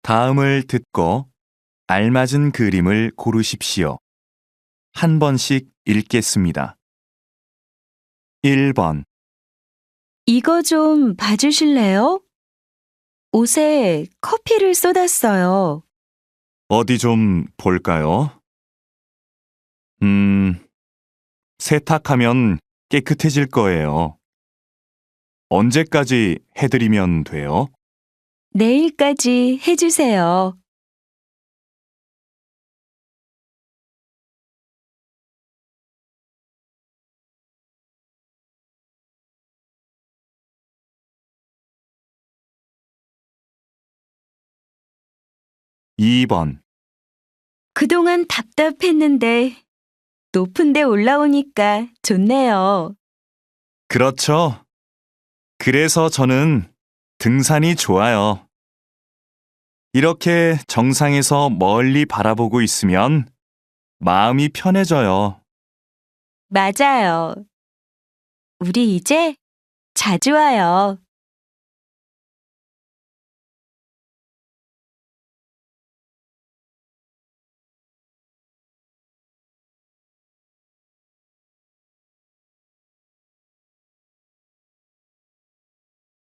다음을 듣고 알맞은 그림을 고르십시오. 한 번씩 읽겠습니다. 1번, 이거 좀 봐주실래요? 옷에 커피를 쏟았어요. 어디 좀 볼까요? 세탁하면 깨끗해질 거예요. 언제까지 해드리면 돼요? 내일까지 해주세요. 2번, 그동안 답답했는데 높은 데 올라오니까 좋네요. 그렇죠. 그래서 저는 등산이 좋아요. 이렇게 정상에서 멀리 바라보고 있으면 마음이 편해져요. 맞아요. 우리 이제 자주 와요.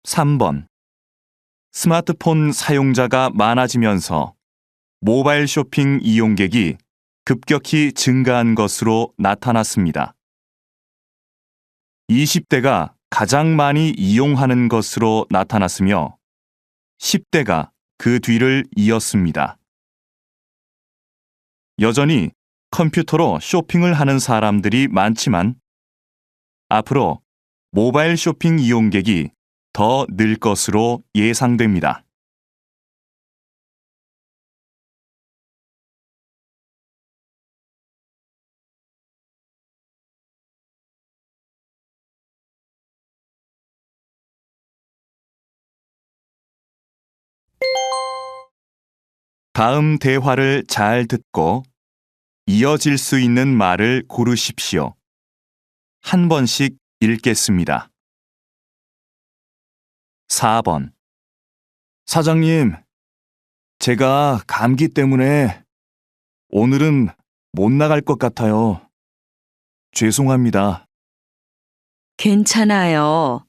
3번. 스마트폰 사용자가 많아지면서 모바일 쇼핑 이용객이 급격히 증가한 것으로 나타났습니다. 20대가 가장 많이 이용하는 것으로 나타났으며 10대가 그 뒤를 이었습니다. 여전히 컴퓨터로 쇼핑을 하는 사람들이 많지만 앞으로 모바일 쇼핑 이용객이 더 늘 것으로 예상됩니다. 다음 대화를 잘 듣고 이어질 수 있는 말을 고르십시오. 한 번씩 읽겠습니다. 4번. 사장님, 제가 감기 때문에 오늘은 못 나갈 것 같아요. 죄송합니다. 괜찮아요.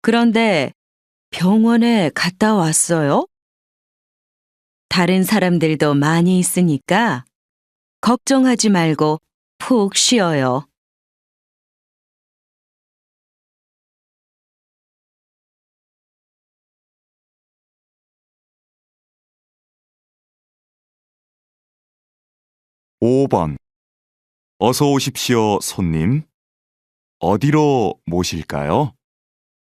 그런데 병원에 갔다 왔어요? 다른 사람들도 많이 있으니까 걱정하지 말고 푹 쉬어요. 5번. 어서 오십시오, 손님. 어디로 모실까요?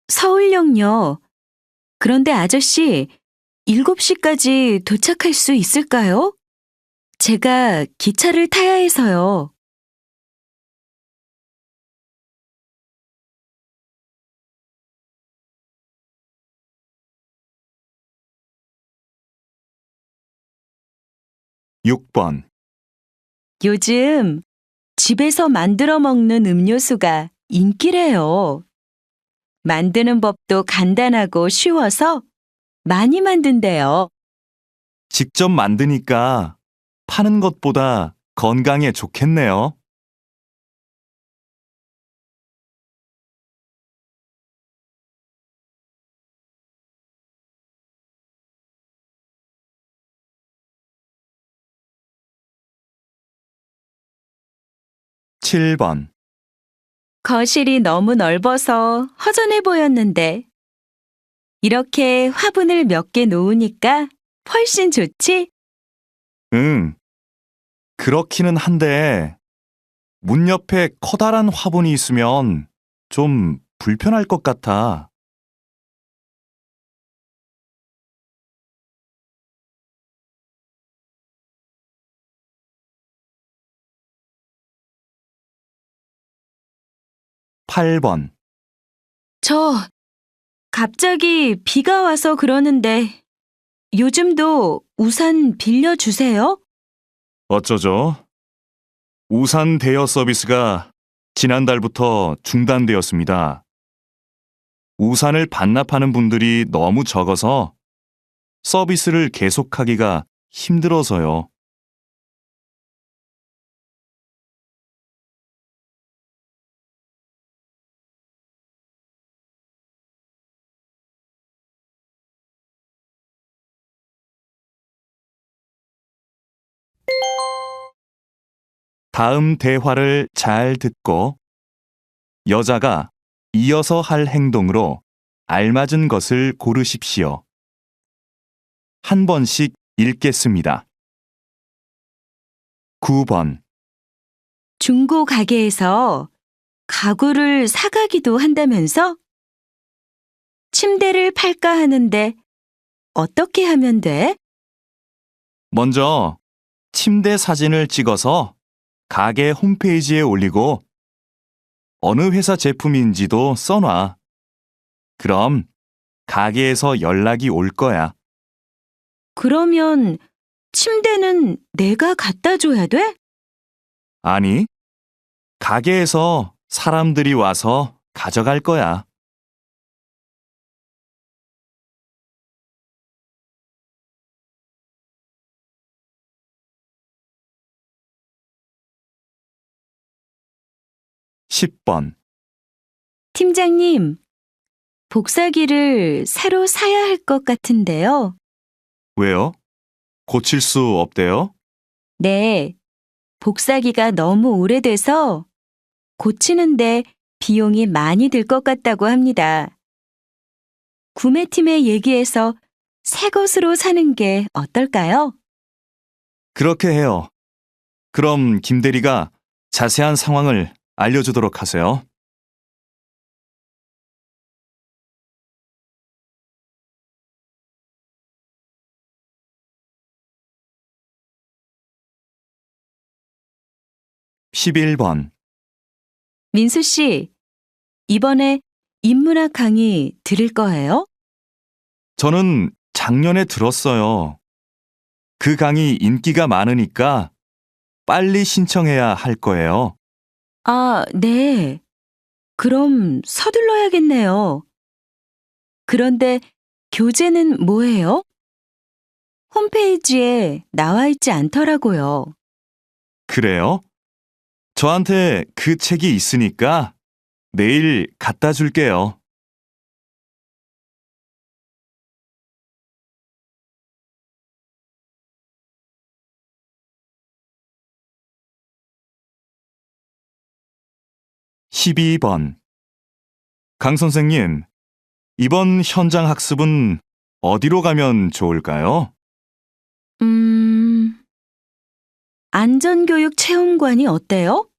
서울역요. 그런데 아저씨, 7시까지 도착할 수 있을까요? 제가 기차를 타야 해서요. 6번. 요즘 집에서 만들어 먹는 음료수가 인기래요. 만드는 법도 간단하고 쉬워서 많이 만든대요. 직접 만드니까 파는 것보다 건강에 좋겠네요. 7번. 거실이 너무 넓어서 허전해 보였는데 이렇게 화분을 몇 개 놓으니까 훨씬 좋지? 응, 그렇기는 한데 문 옆에 커다란 화분이 있으면 좀 불편할 것 같아. 8번. 저 갑자기 비가 와서 그러는데 요즘도 우산 빌려주세요? 어쩌죠? 우산 대여 서비스가 지난달부터 중단되었습니다. 우산을 반납하는 분들이 너무 적어서 서비스를 계속하기가 힘들어서요. 다음 대화를 잘 듣고 여자가 이어서 할 행동으로 알맞은 것을 고르십시오. 한 번씩 읽겠습니다. 9번. 중고 가게에서 가구를 사가기도 한다면서? 침대를 팔까 하는데 어떻게 하면 돼? 먼저 침대 사진을 찍어서 가게 홈페이지에 올리고 어느 회사 제품인지도 써놔. 그럼 가게에서 연락이 올 거야. 그러면 침대는 내가 갖다 줘야 돼? 아니, 가게에서 사람들이 와서 가져갈 거야. 10번. 팀장님, 복사기를 새로 사야 할 것 같은데요. 왜요? 고칠 수 없대요? 네, 복사기가 너무 오래돼서 고치는데 비용이 많이 들 것 같다고 합니다. 구매팀에 얘기해서 새 것으로 사는 게 어떨까요? 그렇게 해요. 그럼 김 대리가 자세한 상황을 알려주도록 하세요. (11번) 민수 씨, 이번에 인문학 강의 들을 거예요? 저는 작년에 들었어요. 그 강의 인기가 많으니까 빨리 신청해야 할 거예요. 아, 네. 그럼 서둘러야겠네요. 그런데 교재는 뭐예요? 홈페이지에 나와 있지 않더라고요. 그래요? 저한테 그 책이 있으니까 내일 갖다 줄게요. (12번) 강 선생님, 이번 현장 학습은 어디로 가면 좋을까요? 안전교육 체험관이 어때요?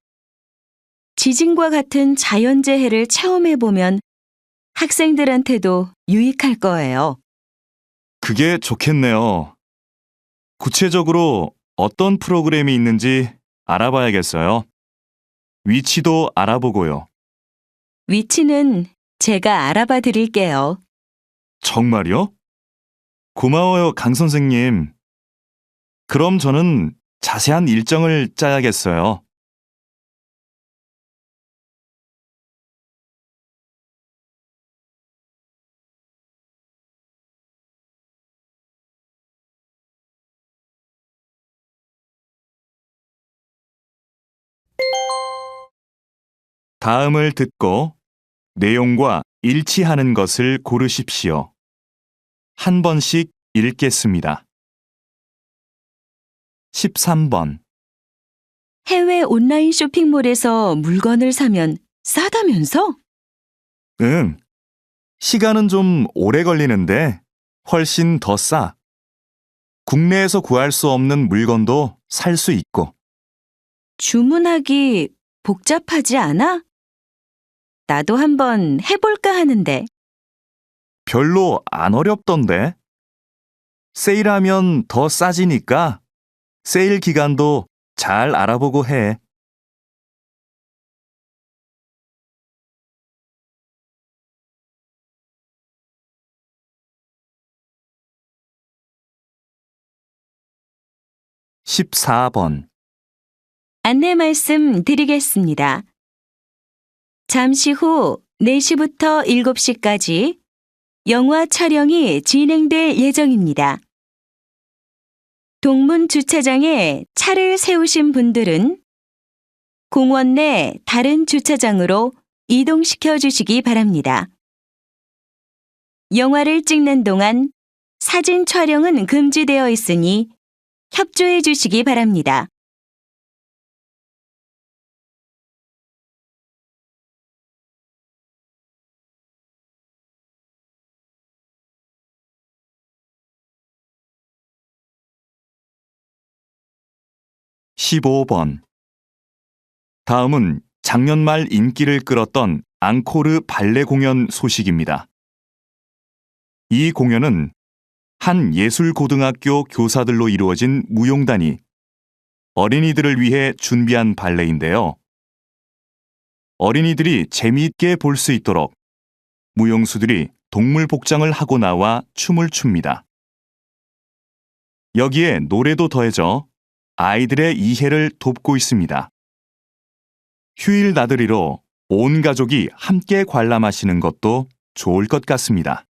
지진과 같은 자연재해를 체험해보면 학생들한테도 유익할 거예요. 그게 좋겠네요. 구체적으로 어떤 프로그램이 있는지 알아봐야겠어요. 위치도 알아보고요. 위치는 제가 알아봐 드릴게요. 정말요? 고마워요, 강 선생님. 그럼 저는 자세한 일정을 짜야겠어요. 다음을 듣고 내용과 일치하는 것을 고르십시오. 한 번씩 읽겠습니다. 13번. 해외 온라인 쇼핑몰에서 물건을 사면 싸다면서? 응. 시간은 좀 오래 걸리는데 훨씬 더 싸. 국내에서 구할 수 없는 물건도 살 수 있고. 주문하기 복잡하지 않아? 나도 한번 해볼까 하는데. 별로 안 어렵던데. 세일하면 더 싸지니까 세일 기간도 잘 알아보고 해. (14번) 안내 말씀 드리겠습니다. 잠시 후 4시부터 7시까지 영화 촬영이 진행될 예정입니다. 동문 주차장에 차를 세우신 분들은 공원 내 다른 주차장으로 이동시켜 주시기 바랍니다. 영화를 찍는 동안 사진 촬영은 금지되어 있으니 협조해 주시기 바랍니다. 십오 번 다음은 작년 말 인기를 끌었던 앙코르 발레 공연 소식입니다. 이 공연은 한 예술고등학교 교사들로 이루어진 무용단이 어린이들을 위해 준비한 발레인데요. 어린이들이 재미있게 볼 수 있도록 무용수들이 동물 복장을 하고 나와 춤을 춥니다. 여기에 노래도 더해져 아이들의 이해를 돕고 있습니다. 휴일 나들이로 온 가족이 함께 관람하시는 것도 좋을 것 같습니다.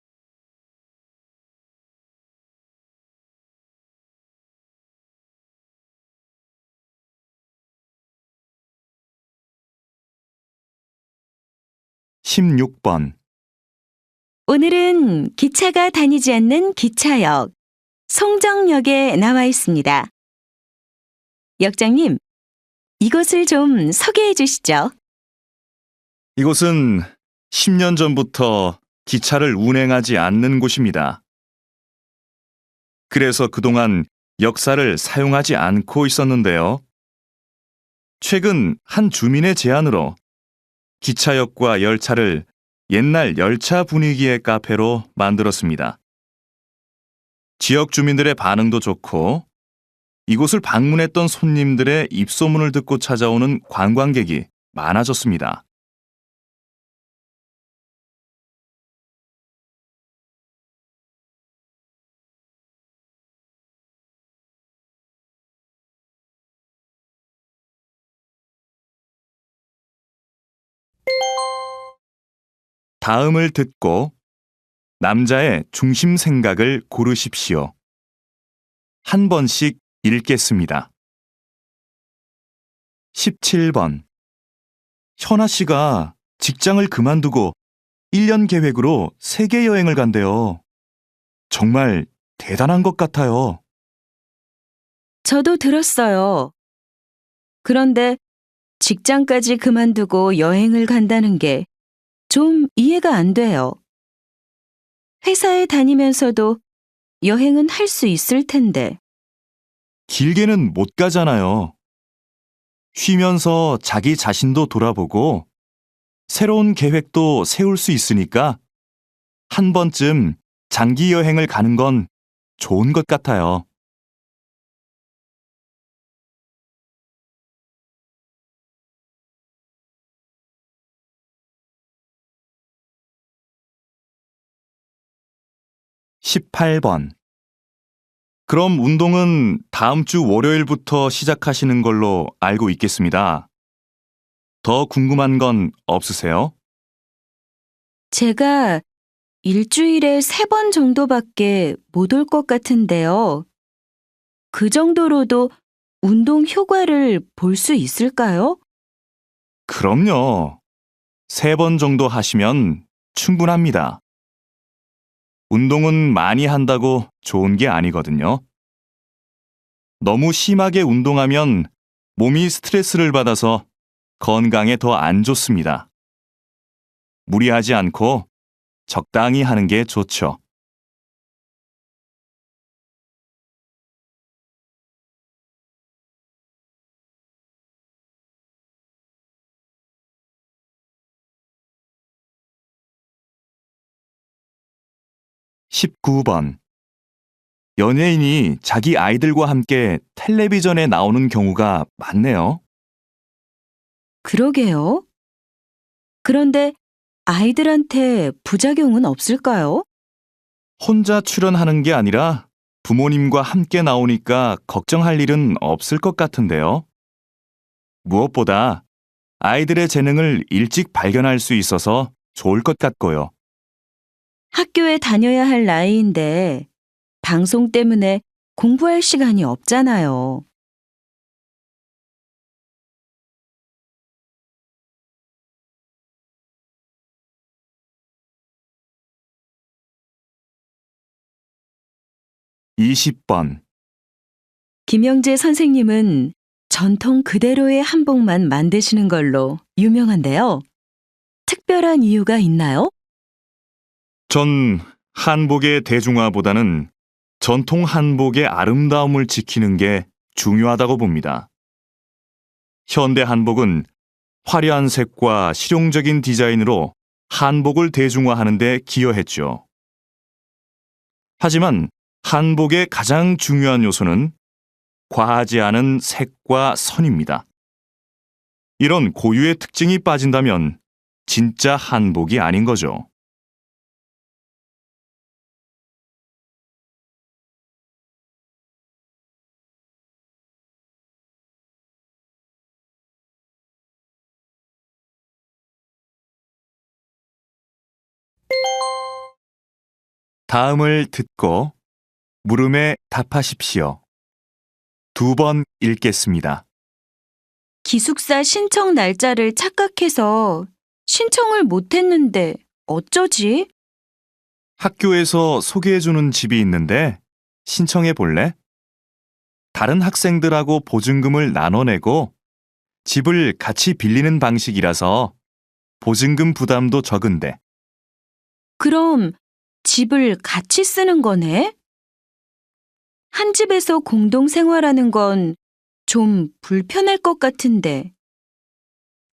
십육 번 오늘은 기차가 다니지 않는 기차역, 송정역에 나와 있습니다. 역장님, 이곳을 좀 소개해 주시죠. 이곳은 10년 전부터 기차를 운행하지 않는 곳입니다. 그래서 그동안 역사를 사용하지 않고 있었는데요. 최근 한 주민의 제안으로 기차역과 열차를 옛날 열차 분위기의 카페로 만들었습니다. 지역 주민들의 반응도 좋고 이곳을 방문했던 손님들의 입소문을 듣고 찾아오는 관광객이 많아졌습니다. 다음을 듣고 남자의 중심 생각을 고르십시오. 한 번씩 읽겠습니다. 17번 현아 씨가 직장을 그만두고 1년 계획으로 세계 여행을 간대요. 정말 대단한 것 같아요. 저도 들었어요. 그런데 직장까지 그만두고 여행을 간다는 게 좀 이해가 안 돼요. 회사에 다니면서도 여행은 할 수 있을 텐데. 길게는 못 가잖아요. 쉬면서 자기 자신도 돌아보고 새로운 계획도 세울 수 있으니까 한 번쯤 장기 여행을 가는 건 좋은 것 같아요. 십팔 번 그럼 운동은 다음 주 월요일부터 시작하시는 걸로 알고 있겠습니다. 더 궁금한 건 없으세요? 제가 일주일에 3번 정도밖에 못 올 것 같은데요. 그 정도로도 운동 효과를 볼 수 있을까요? 그럼요. 3번 정도 하시면 충분합니다. 운동은 많이 한다고 좋은 게 아니거든요. 너무 심하게 운동하면 몸이 스트레스를 받아서 건강에 더 안 좋습니다. 무리하지 않고 적당히 하는 게 좋죠. 십구 번 연예인이 자기 아이들과 함께 텔레비전에 나오는 경우가 많네요. 그러게요. 그런데 아이들한테 부작용은 없을까요? 혼자 출연하는 게 아니라 부모님과 함께 나오니까 걱정할 일은 없을 것 같은데요. 무엇보다 아이들의 재능을 일찍 발견할 수 있어서 좋을 것 같고요. 학교에 다녀야 할 나이인데 방송 때문에 공부할 시간이 없잖아요. 이십 번 김영재 선생님은 전통 그대로의 한복만 만드시는 걸로 유명한데요. 특별한 이유가 있나요? 전 한복의 대중화보다는 전통 한복의 아름다움을 지키는 게 중요하다고 봅니다. 현대 한복은 화려한 색과 실용적인 디자인으로 한복을 대중화하는 데 기여했죠. 하지만 한복의 가장 중요한 요소는 과하지 않은 색과 선입니다. 이런 고유의 특징이 빠진다면 진짜 한복이 아닌 거죠. 다음을 듣고 물음에 답하십시오. 2번 읽겠습니다. 기숙사 신청 날짜를 착각해서 신청을 못했는데 어쩌지? 학교에서 소개해주는 집이 있는데 신청해 볼래? 다른 학생들하고 보증금을 나눠내고 집을 같이 빌리는 방식이라서 보증금 부담도 적은데. 그럼 집을 같이 쓰는 거네? 한 집에서 공동 생활하는 건 좀 불편할 것 같은데.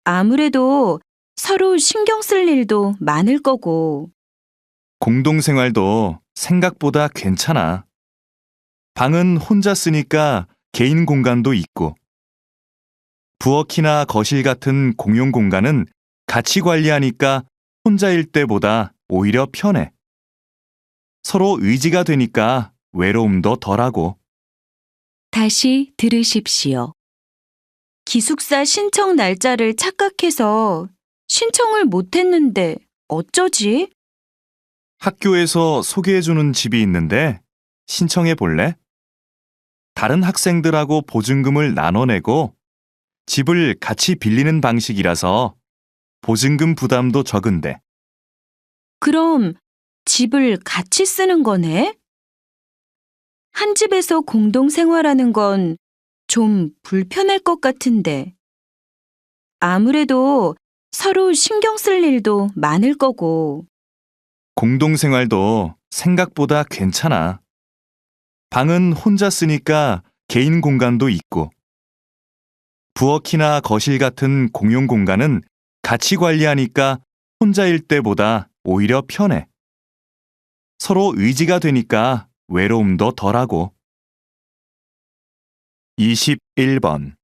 아무래도 서로 신경 쓸 일도 많을 거고. 공동생활도 생각보다 괜찮아. 방은 혼자 쓰니까 개인 공간도 있고, 부엌이나 거실 같은 공용 공간은 같이 관리하니까 혼자일 때보다 오히려 편해. 서로 의지가 되니까 외로움도 덜하고. 다시 들으십시오. 기숙사 신청 날짜를 착각해서 신청을 못했는데 어쩌지? 학교에서 소개해주는 집이 있는데 신청해 볼래? 다른 학생들하고 보증금을 나눠내고 집을 같이 빌리는 방식이라서 보증금 부담도 적은데. 그럼 집을 같이 쓰는 거네? 한 집에서 공동 생활하는 건 좀 불편할 것 같은데. 아무래도 서로 신경 쓸 일도 많을 거고. 공동생활도 생각보다 괜찮아. 방은 혼자 쓰니까 개인 공간도 있고, 부엌이나 거실 같은 공용 공간은 같이 관리하니까 혼자일 때보다 오히려 편해. 서로 의지가 되니까 외로움도 덜하고. 21번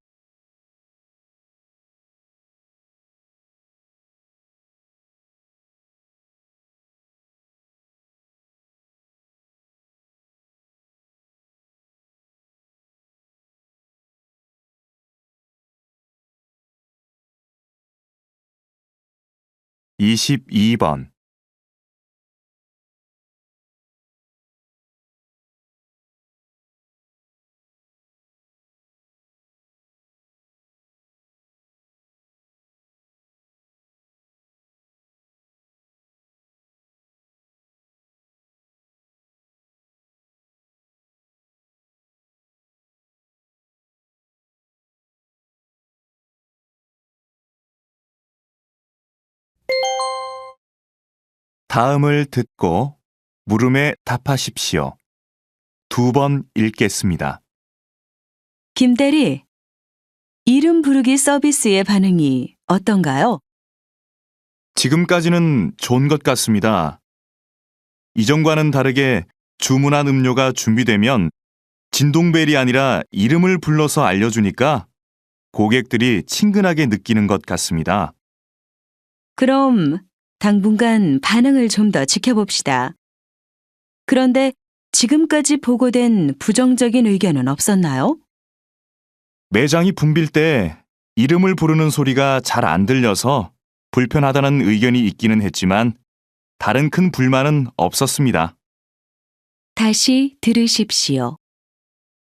이십이 번 다음을 듣고 물음에 답하십시오. 2번 읽겠습니다. 김대리, 이름 부르기 서비스의 반응이 어떤가요? 지금까지는 좋은 것 같습니다. 이전과는 다르게 주문한 음료가 준비되면 진동벨이 아니라 이름을 불러서 알려주니까 고객들이 친근하게 느끼는 것 같습니다. 그럼 당분간 반응을 좀 더 지켜봅시다. 그런데 지금까지 보고된 부정적인 의견은 없었나요? 매장이 붐빌 때 이름을 부르는 소리가 잘 안 들려서 불편하다는 의견이 있기는 했지만 다른 큰 불만은 없었습니다. 다시 들으십시오.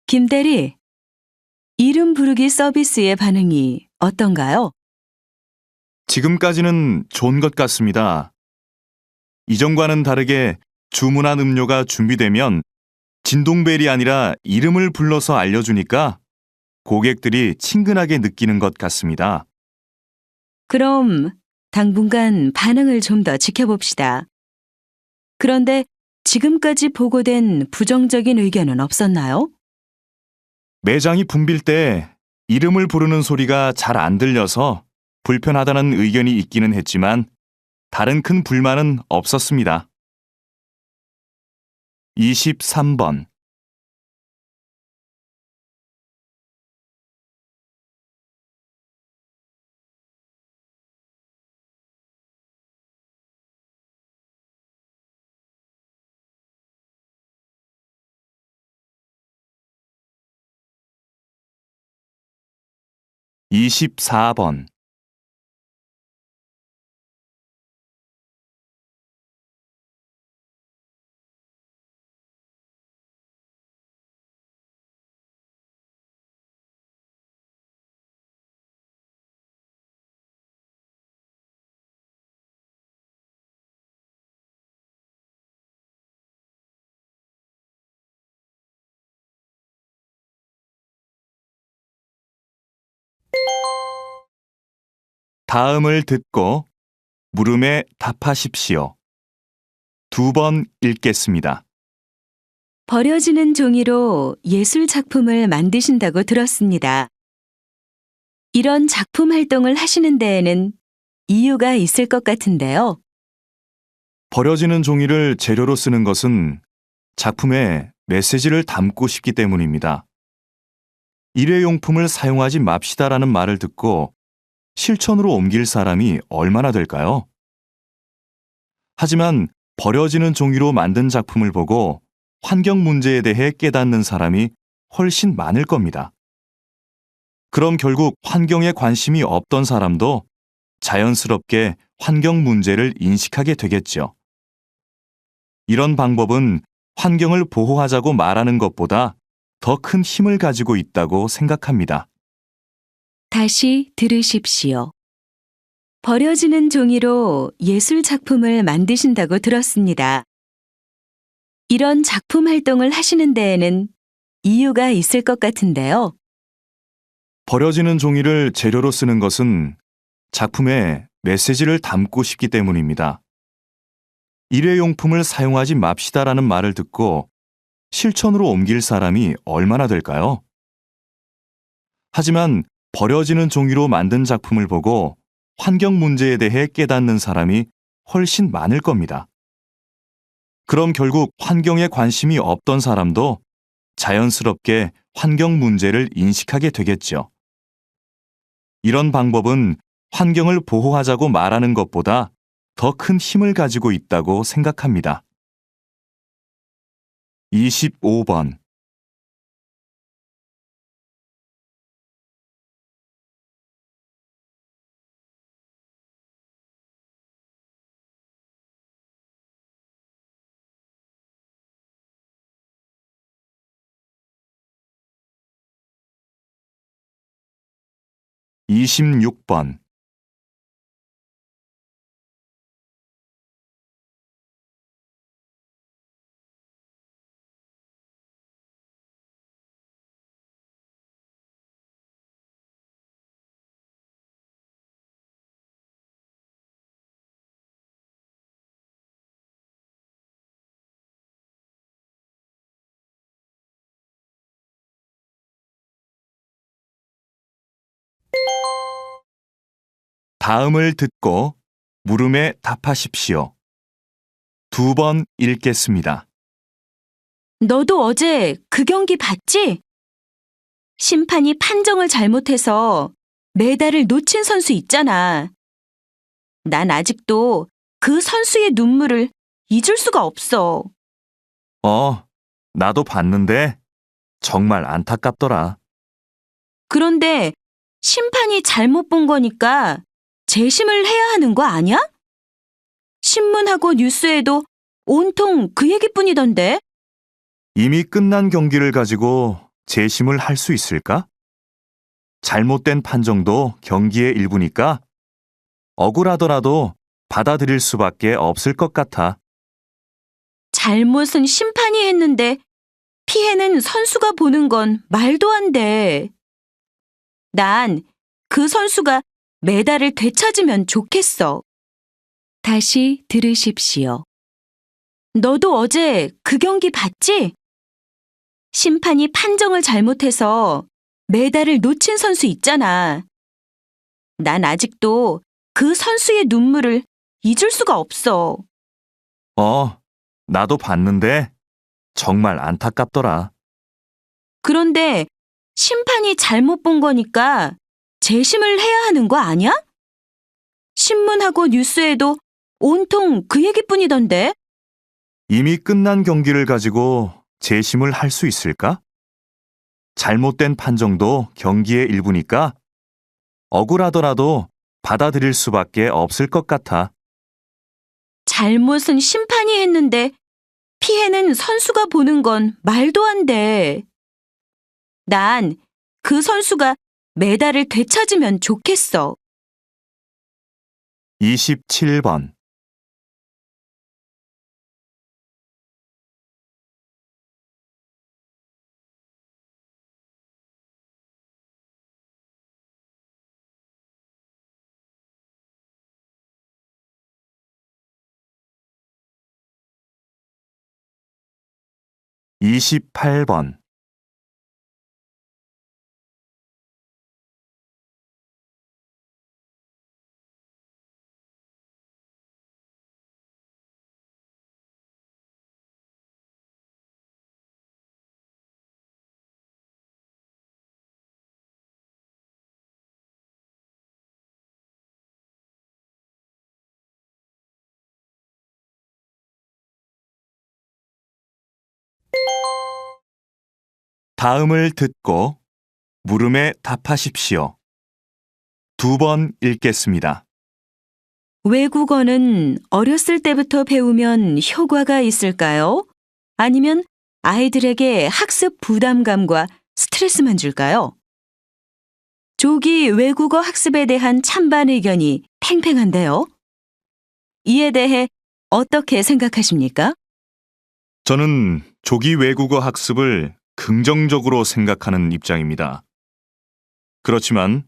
김대리, 이름 부르기 서비스의 반응이 어떤가요? 지금까지는 좋은 것 같습니다. 이전과는 다르게 주문한 음료가 준비되면 진동벨이 아니라 이름을 불러서 알려주니까 고객들이 친근하게 느끼는 것 같습니다. 그럼 당분간 반응을 좀 더 지켜봅시다. 그런데 지금까지 보고된 부정적인 의견은 없었나요? 매장이 붐빌 때 이름을 부르는 소리가 잘 안 들려서 불편하다는 의견이 있기는 했지만 다른 큰 불만은 없었습니다. 23번. 이십사 번. 다음을 듣고 물음에 답하십시오. 2번 읽겠습니다. 버려지는 종이로 예술 작품을 만드신다고 들었습니다. 이런 작품 활동을 하시는 데에는 이유가 있을 것 같은데요. 버려지는 종이를 재료로 쓰는 것은 작품에 메시지를 담고 싶기 때문입니다. 일회용품을 사용하지 맙시다라는 말을 듣고 실천으로 옮길 사람이 얼마나 될까요? 하지만 버려지는 종이로 만든 작품을 보고 환경 문제에 대해 깨닫는 사람이 훨씬 많을 겁니다. 그럼 결국 환경에 관심이 없던 사람도 자연스럽게 환경 문제를 인식하게 되겠죠. 이런 방법은 환경을 보호하자고 말하는 것보다 더 큰 힘을 가지고 있다고 생각합니다. 다시 들으십시오. 버려지는 종이로 예술 작품을 만드신다고 들었습니다. 이런 작품 활동을 하시는 데에는 이유가 있을 것 같은데요. 버려지는 종이를 재료로 쓰는 것은 작품에 메시지를 담고 싶기 때문입니다. 일회용품을 사용하지 맙시다라는 말을 듣고 실천으로 옮길 사람이 얼마나 될까요? 하지만 버려지는 종이로 만든 작품을 보고 환경 문제에 대해 깨닫는 사람이 훨씬 많을 겁니다. 그럼 결국 환경에 관심이 없던 사람도 자연스럽게 환경 문제를 인식하게 되겠죠. 이런 방법은 환경을 보호하자고 말하는 것보다 더 큰 힘을 가지고 있다고 생각합니다. 25번. 이십육 번. 다음을 듣고 물음에 답하십시오. 2번 읽겠습니다. 너도 어제 그 경기 봤지? 심판이 판정을 잘못해서 메달을 놓친 선수 있잖아. 난 아직도 그 선수의 눈물을 잊을 수가 없어. 나도 봤는데 정말 안타깝더라. 그런데 심판이 잘못 본 거니까 재심을 해야 하는 거 아니야? 신문하고 뉴스에도 온통 그 얘기뿐이던데? 이미 끝난 경기를 가지고 재심을 할 수 있을까? 잘못된 판정도 경기의 일부니까 억울하더라도 받아들일 수밖에 없을 것 같아. 잘못은 심판이 했는데 피해는 선수가 보는 건 말도 안 돼. 난 그 선수가 메달을 되찾으면 좋겠어. 다시 들으십시오. 너도 어제 그 경기 봤지? 심판이 판정을 잘못해서 메달을 놓친 선수 있잖아. 난 아직도 그 선수의 눈물을 잊을 수가 없어. 나도 봤는데 정말 안타깝더라. 그런데 심판이 잘못 본 거니까 재심을 해야 하는 거 아니야? 신문하고 뉴스에도 온통 그 얘기뿐이던데? 이미 끝난 경기를 가지고 재심을 할 수 있을까? 잘못된 판정도 경기의 일부니까 억울하더라도 받아들일 수밖에 없을 것 같아. 잘못은 심판이 했는데 피해는 선수가 보는 건 말도 안 돼. 난 그 선수가 메달을 되찾으면 좋겠어. 27번. 28번. 다음을 듣고 물음에 답하십시오. 2번 읽겠습니다. 외국어는 어렸을 때부터 배우면 효과가 있을까요? 아니면 아이들에게 학습 부담감과 스트레스만 줄까요? 조기 외국어 학습에 대한 찬반 의견이 팽팽한데요. 이에 대해 어떻게 생각하십니까? 저는 조기 외국어 학습을 긍정적으로 생각하는 입장입니다. 그렇지만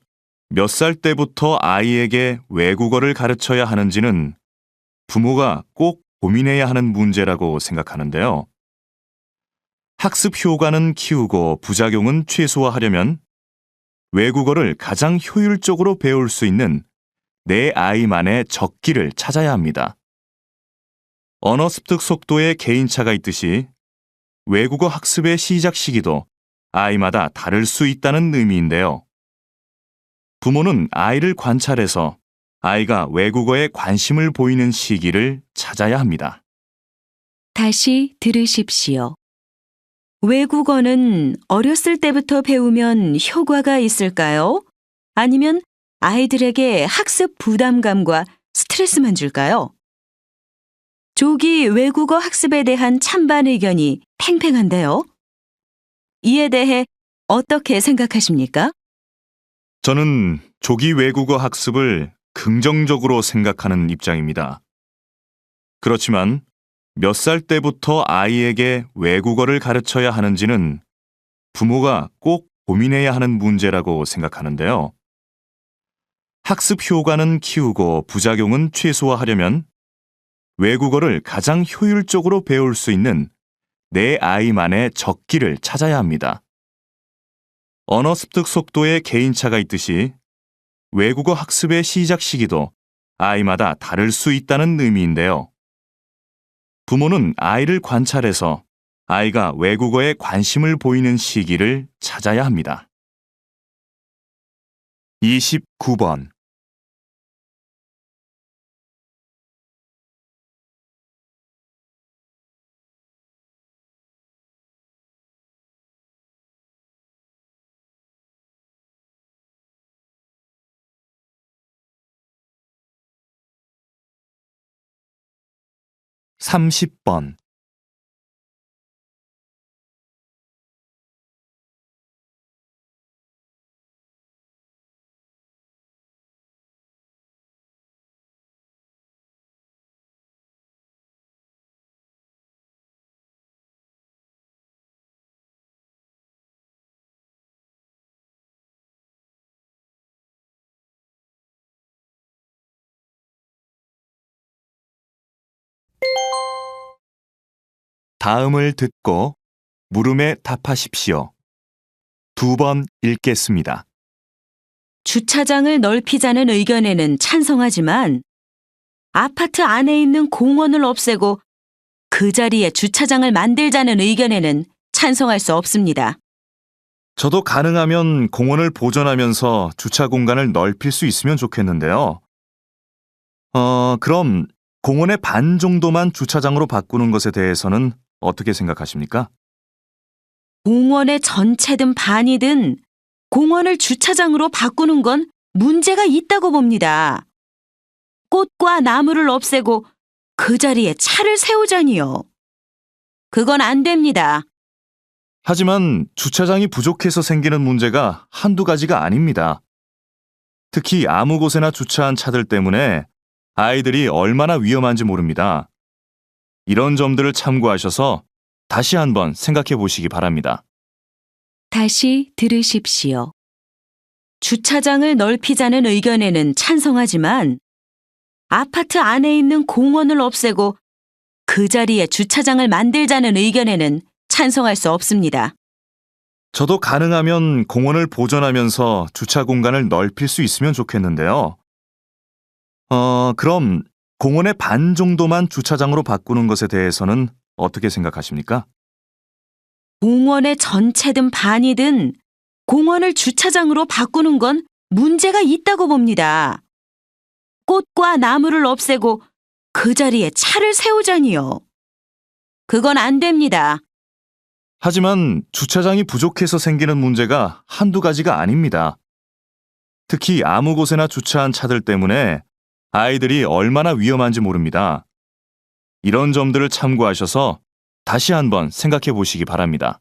몇 살 때부터 아이에게 외국어를 가르쳐야 하는지는 부모가 꼭 고민해야 하는 문제라고 생각하는데요. 학습 효과는 키우고 부작용은 최소화하려면 외국어를 가장 효율적으로 배울 수 있는 내 아이만의 적기를 찾아야 합니다. 언어 습득 속도에 개인차가 있듯이 외국어 학습의 시작 시기도 아이마다 다를 수 있다는 의미인데요. 부모는 아이를 관찰해서 아이가 외국어에 관심을 보이는 시기를 찾아야 합니다. 다시 들으십시오. 외국어는 어렸을 때부터 배우면 효과가 있을까요? 아니면 아이들에게 학습 부담감과 스트레스만 줄까요? 조기 외국어 학습에 대한 찬반 의견이 팽팽한데요. 이에 대해 어떻게 생각하십니까? 저는 조기 외국어 학습을 긍정적으로 생각하는 입장입니다. 그렇지만 몇 살 때부터 아이에게 외국어를 가르쳐야 하는지는 부모가 꼭 고민해야 하는 문제라고 생각하는데요. 학습 효과는 키우고 부작용은 최소화하려면 외국어를 가장 효율적으로 배울 수 있는 내 아이만의 적기를 찾아야 합니다. 언어 습득 속도에 개인차가 있듯이 외국어 학습의 시작 시기도 아이마다 다를 수 있다는 의미인데요. 부모는 아이를 관찰해서 아이가 외국어에 관심을 보이는 시기를 찾아야 합니다. 29번. 30번. 다음을 듣고 물음에 답하십시오. 2번 읽겠습니다. 주차장을 넓히자는 의견에는 찬성하지만 아파트 안에 있는 공원을 없애고 그 자리에 주차장을 만들자는 의견에는 찬성할 수 없습니다. 저도 가능하면 공원을 보존하면서 주차 공간을 넓힐 수 있으면 좋겠는데요. 그럼 공원의 반 정도만 주차장으로 바꾸는 것에 대해서는 어떻게 생각하십니까? 공원의 전체든 반이든 공원을 주차장으로 바꾸는 건 문제가 있다고 봅니다. 꽃과 나무를 없애고 그 자리에 차를 세우자니요. 그건 안 됩니다. 하지만 주차장이 부족해서 생기는 문제가 한두 가지가 아닙니다. 특히 아무 곳에나 주차한 차들 때문에 아이들이 얼마나 위험한지 모릅니다. 이런 점들을 참고하셔서 다시 한번 생각해 보시기 바랍니다. 다시 들으십시오. 주차장을 넓히자는 의견에는 찬성하지만 아파트 안에 있는 공원을 없애고 그 자리에 주차장을 만들자는 의견에는 찬성할 수 없습니다. 저도 가능하면 공원을 보존하면서 주차 공간을 넓힐 수 있으면 좋겠는데요. 그럼 공원의 반 정도만 주차장으로 바꾸는 것에 대해서는 어떻게 생각하십니까? 공원의 전체든 반이든 공원을 주차장으로 바꾸는 건 문제가 있다고 봅니다. 꽃과 나무를 없애고 그 자리에 차를 세우자니요. 그건 안 됩니다. 하지만 주차장이 부족해서 생기는 문제가 한두 가지가 아닙니다. 특히 아무 곳에나 주차한 차들 때문에 아이들이 얼마나 위험한지 모릅니다. 이런 점들을 참고하셔서 다시 한번 생각해 보시기 바랍니다.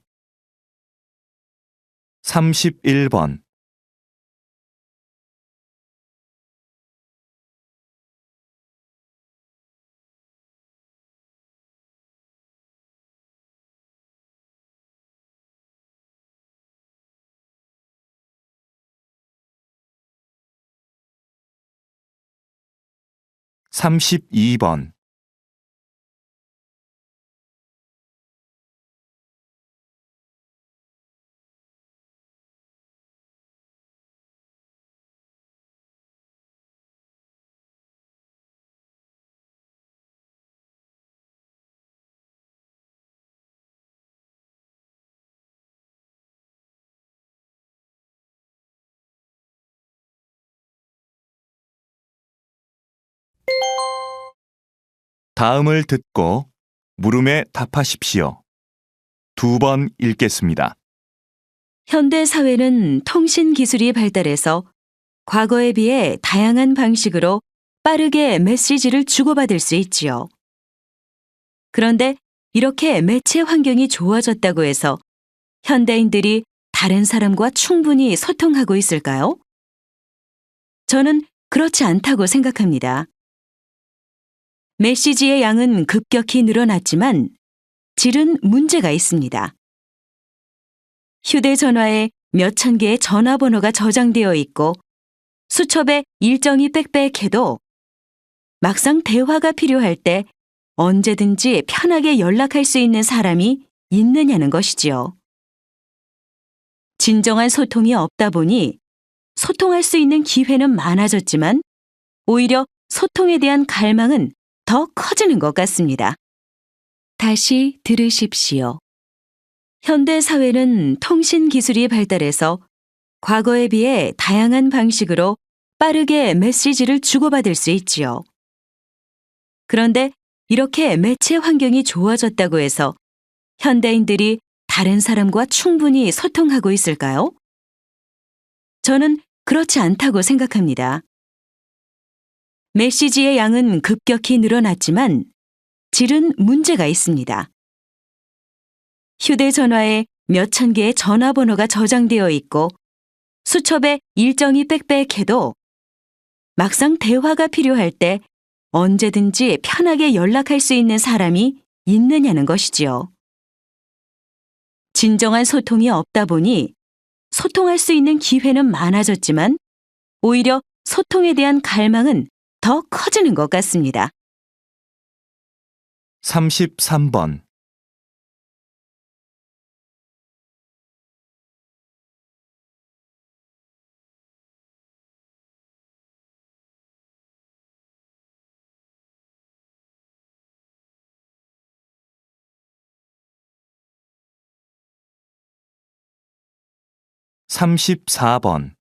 31번. 삼십이 번. 다음을 듣고 물음에 답하십시오. 2번 읽겠습니다. 현대 사회는 통신 기술이 발달해서 과거에 비해 다양한 방식으로 빠르게 메시지를 주고받을 수 있지요. 그런데 이렇게 매체 환경이 좋아졌다고 해서 현대인들이 다른 사람과 충분히 소통하고 있을까요? 저는 그렇지 않다고 생각합니다. 메시지의 양은 급격히 늘어났지만 질은 문제가 있습니다. 휴대전화에 몇천 개의 전화번호가 저장되어 있고 수첩에 일정이 빽빽해도 막상 대화가 필요할 때 언제든지 편하게 연락할 수 있는 사람이 있느냐는 것이지요. 진정한 소통이 없다 보니 소통할 수 있는 기회는 많아졌지만 오히려 소통에 대한 갈망은 더 커지는 것 같습니다. 다시 들으십시오. 현대 사회는 통신 기술이 발달해서 과거에 비해 다양한 방식으로 빠르게 메시지를 주고받을 수 있지요. 그런데 이렇게 매체 환경이 좋아졌다고 해서 현대인들이 다른 사람과 충분히 소통하고 있을까요? 저는 그렇지 않다고 생각합니다. 메시지의 양은 급격히 늘어났지만 질은 문제가 있습니다. 휴대전화에 몇천 개의 전화번호가 저장되어 있고 수첩에 일정이 빽빽해도 막상 대화가 필요할 때 언제든지 편하게 연락할 수 있는 사람이 있느냐는 것이지요. 진정한 소통이 없다 보니 소통할 수 있는 기회는 많아졌지만 오히려 소통에 대한 갈망은 더 커지는 것 같습니다. 33번. 34번.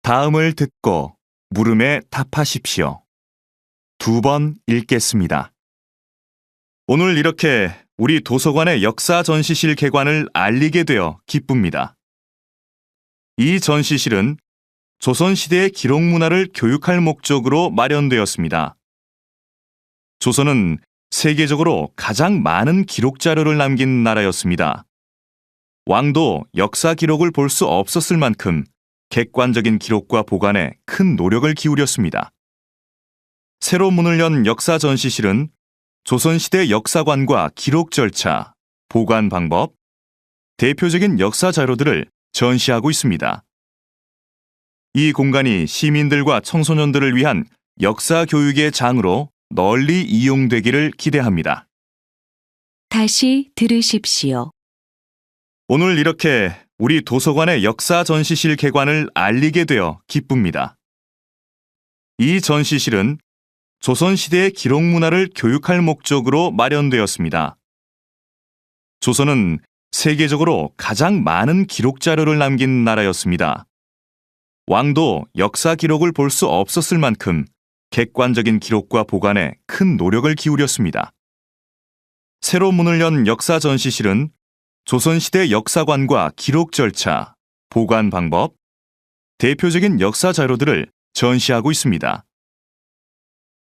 '다음을 듣고 물음에 답하십시오. 2번 읽겠습니다. 오늘 이렇게 우리 도서관의 역사 전시실 개관을 알리게 되어 기쁩니다. 이 전시실은 조선시대의 기록 문화를 교육할 목적으로 마련되었습니다. 조선은 세계적으로 가장 많은 기록 자료를 남긴 나라였습니다. 왕도 역사 기록을 볼 수 없었을 만큼 객관적인 기록과 보관에 큰 노력을 기울였습니다. 새로 문을 연 역사 전시실은 조선시대 역사관과 기록 절차, 보관 방법, 대표적인 역사 자료들을 전시하고 있습니다. 이 공간이 시민들과 청소년들을 위한 역사 교육의 장으로 널리 이용되기를 기대합니다. 다시 들으십시오. 오늘 이렇게 우리 도서관의 역사 전시실 개관을 알리게 되어 기쁩니다. 이 전시실은 조선시대의 기록 문화를 교육할 목적으로 마련되었습니다. 조선은 세계적으로 가장 많은 기록 자료를 남긴 나라였습니다. 왕도 역사 기록을 볼 수 없었을 만큼 객관적인 기록과 보관에 큰 노력을 기울였습니다. 새로 문을 연 역사 전시실은 조선시대 역사관과 기록 절차, 보관 방법, 대표적인 역사 자료들을 전시하고 있습니다.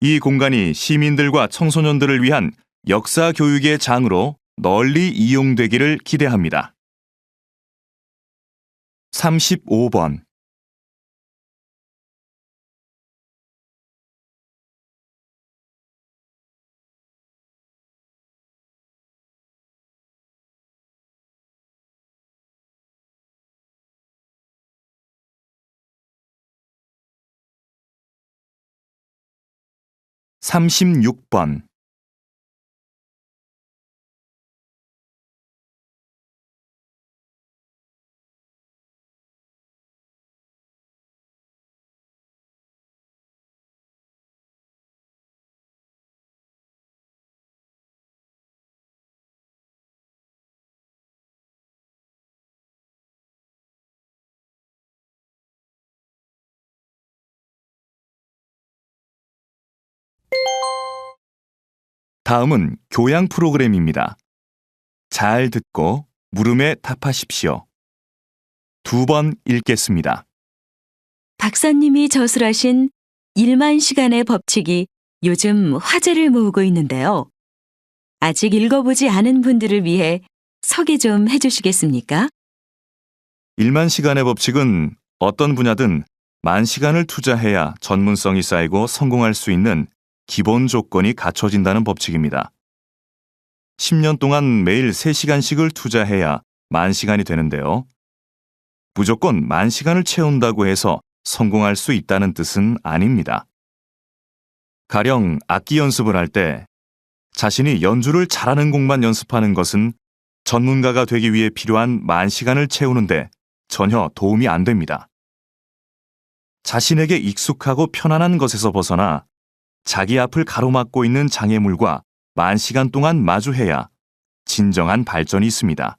이 공간이 시민들과 청소년들을 위한 역사 교육의 장으로 널리 이용되기를 기대합니다. 35번. 36번. '다음은 교양 프로그램입니다. 잘 듣고 물음에 답하십시오. 2번 읽겠습니다. 박사님이 저술하신 1만 시간의 법칙이 요즘 화제를 모으고 있는데요. 아직 읽어보지 않은 분들을 위해 소개 좀 해주시겠습니까? 1만 시간의 법칙은 어떤 분야든 10,000시간을 투자해야 전문성이 쌓이고 성공할 수 있는 기본 조건이 갖춰진다는 법칙입니다. 10년 동안 매일 3시간씩을 투자해야 10,000시간이 되는데요. 무조건 10,000시간을 채운다고 해서 성공할 수 있다는 뜻은 아닙니다. 가령 악기 연습을 할 때 자신이 연주를 잘하는 곡만 연습하는 것은 전문가가 되기 위해 필요한 10,000시간을 채우는데 전혀 도움이 안 됩니다. 자신에게 익숙하고 편안한 것에서 벗어나 자기 앞을 가로막고 있는 장애물과 만시간 동안 마주해야 진정한 발전이 있습니다.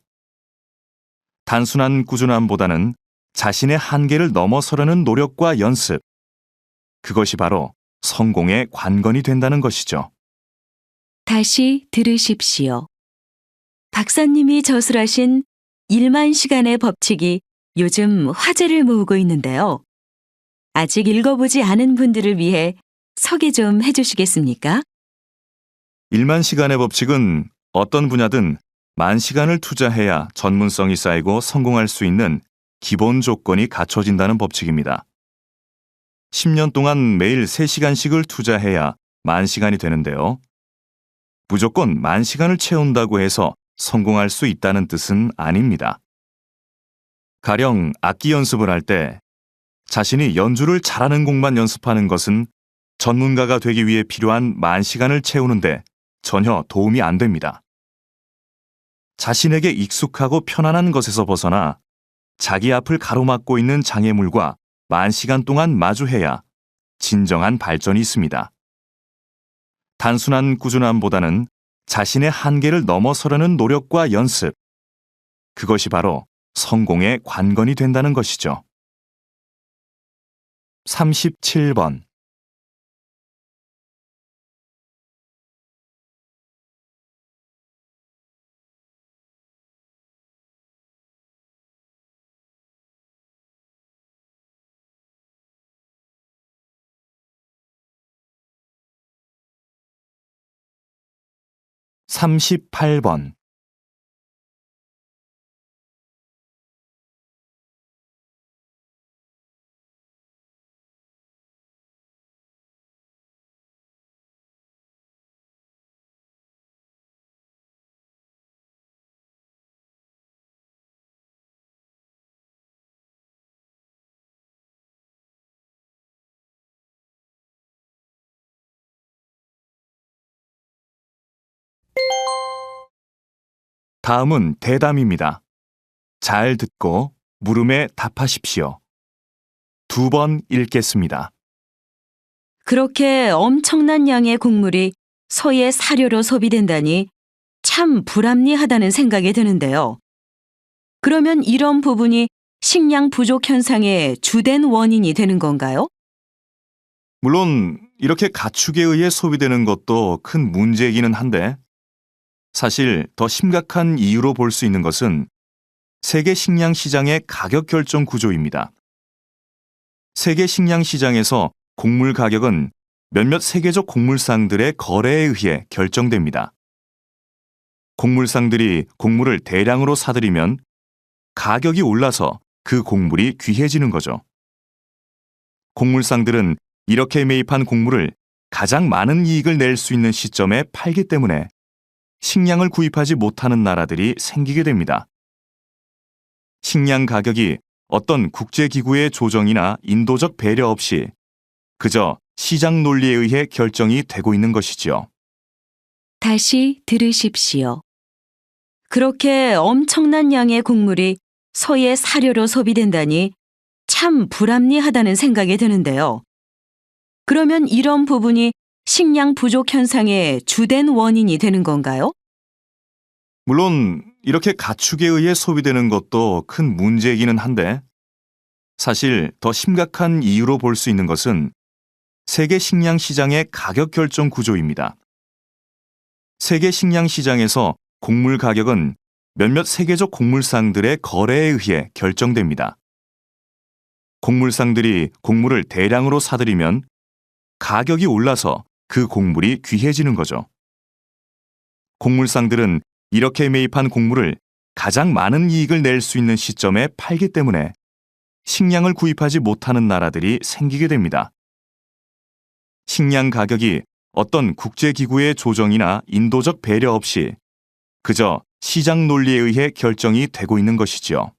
단순한 꾸준함보다는 자신의 한계를 넘어서려는 노력과 연습, 그것이 바로 성공의 관건이 된다는 것이죠. 다시 들으십시오. 박사님이 저술하신 1만 시간의 법칙이 요즘 화제를 모으고 있는데요. 아직 읽어보지 않은 분들을 위해 소개 좀 해주시겠습니까? 1만 시간의 법칙은 어떤 분야든 만 시간을 투자해야 전문성이 쌓이고 성공할 수 있는 기본 조건이 갖춰진다는 법칙입니다. 10년 동안 매일 3시간씩을 투자해야 만 시간이 되는데요. 무조건 만 시간을 채운다고 해서 성공할 수 있다는 뜻은 아닙니다. 가령 악기 연습을 할 때 자신이 연주를 잘하는 곡만 연습하는 것은 전문가가 되기 위해 필요한 만 시간을 채우는데 전혀 도움이 안 됩니다. 자신에게 익숙하고 편안한 것에서 벗어나 자기 앞을 가로막고 있는 장애물과 만 시간 동안 마주해야 진정한 발전이 있습니다. 단순한 꾸준함보다는 자신의 한계를 넘어서려는 노력과 연습, 그것이 바로 성공의 관건이 된다는 것이죠. 37번. 삼십팔 번. 다음은 대담입니다. 잘 듣고 물음에 답하십시오. 2번 읽겠습니다. 그렇게 엄청난 양의 곡물이 소의 사료로 소비된다니 참 불합리하다는 생각이 드는데요. 그러면 이런 부분이 식량 부족 현상의 주된 원인이 되는 건가요? 물론 이렇게 가축에 의해 소비되는 것도 큰 문제이기는 한데 사실 더 심각한 이유로 볼 수 있는 것은 세계 식량 시장의 가격 결정 구조입니다. 세계 식량 시장에서 곡물 가격은 몇몇 세계적 곡물상들의 거래에 의해 결정됩니다. 곡물상들이 곡물을 대량으로 사들이면 가격이 올라서 그 곡물이 귀해지는 거죠. 곡물상들은 이렇게 매입한 곡물을 가장 많은 이익을 낼 수 있는 시점에 팔기 때문에 식량을 구입하지 못하는 나라들이 생기게 됩니다. 식량 가격이 어떤 국제기구의 조정이나 인도적 배려 없이 그저 시장 논리에 의해 결정이 되고 있는 것이지요. 다시 들으십시오. 그렇게 엄청난 양의 곡물이 소의 사료로 소비된다니 참 불합리하다는 생각이 드는데요. 그러면 이런 부분이 식량 부족 현상의 주된 원인이 되는 건가요? 물론 이렇게 가축에 의해 소비되는 것도 큰 문제이기는 한데 사실 더 심각한 이유로 볼 수 있는 것은 세계 식량 시장의 가격 결정 구조입니다. 세계 식량 시장에서 곡물 가격은 몇몇 세계적 곡물상들의 거래에 의해 결정됩니다. 곡물상들이 곡물을 대량으로 사들이면 가격이 올라서 그 곡물이 귀해지는 거죠. 곡물상들은 이렇게 매입한 곡물을 가장 많은 이익을 낼 수 있는 시점에 팔기 때문에 식량을 구입하지 못하는 나라들이 생기게 됩니다. 식량 가격이 어떤 국제기구의 조정이나 인도적 배려 없이 그저 시장 논리에 의해 결정이 되고 있는 것이지요.